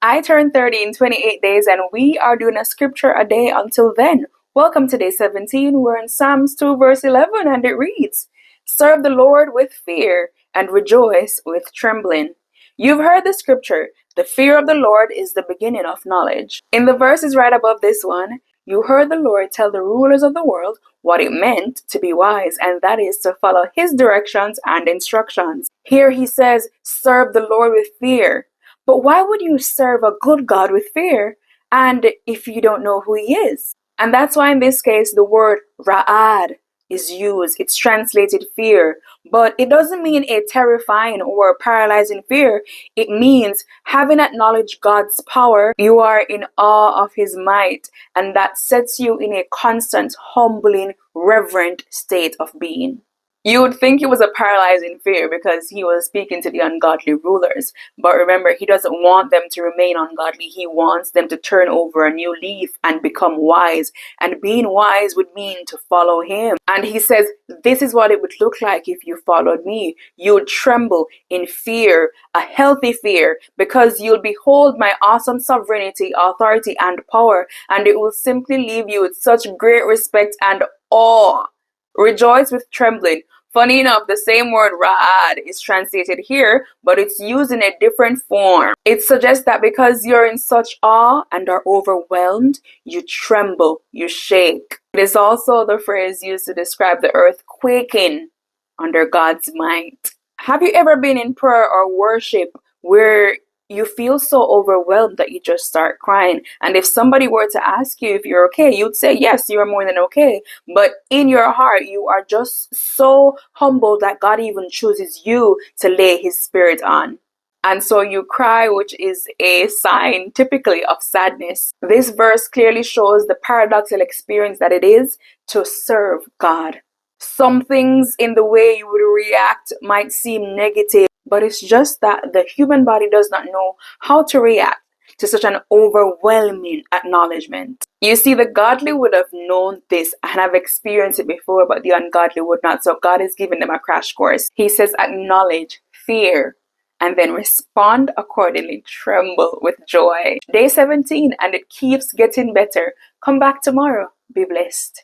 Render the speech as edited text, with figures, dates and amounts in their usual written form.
I turn 30 in 28 days, and we are doing a scripture a day until then. Welcome to day 17. We're in Psalms 2 verse 11, and it reads, "Serve the Lord with fear and rejoice with trembling." You've heard the scripture, "The fear of the Lord is the beginning of knowledge." In the verses right above this one, you heard the Lord tell the rulers of the world what it meant to be wise, and that is to follow his directions and instructions. Here he says, serve the Lord with fear. But why would you serve a good God with fear, and if you don't know who he is? And that's why in this case the word ra'ad is used. It's translated fear, but it doesn't mean a terrifying or paralyzing fear. It means having acknowledged God's power, you are in awe of his might, and that sets you in a constant, humbling, reverent state of being. You would think it was a paralyzing fear because he was speaking to the ungodly rulers. But remember, he doesn't want them to remain ungodly. He wants them to turn over a new leaf and become wise. And being wise would mean to follow him. And he says, this is what it would look like if you followed me. You would tremble in fear, a healthy fear, because you'll behold my awesome sovereignty, authority, and power. And it will simply leave you with such great respect and awe. Rejoice with trembling. Funny enough, the same word ra'ad is translated here, but it's used in a different form. It suggests that because you're in such awe and are overwhelmed, you tremble, you shake. It is also the phrase used to describe the earth quaking under God's might. Have you ever been in prayer or worship where you feel so overwhelmed that you just start crying? And if somebody were to ask you if you're okay, you'd say, yes, you are more than okay. But in your heart, you are just so humble that God even chooses you to lay his spirit on. And so you cry, which is a sign typically of sadness. This verse clearly shows the paradoxical experience that it is to serve God. Some things in the way you would react might seem negative, but it's just that the human body does not know how to react to such an overwhelming acknowledgement. You see, the godly would have known this and have experienced it before, but the ungodly would not. So God is giving them a crash course. He says, acknowledge, fear, and then respond accordingly. Tremble with joy. Day 17, and it keeps getting better. Come back tomorrow. Be blessed.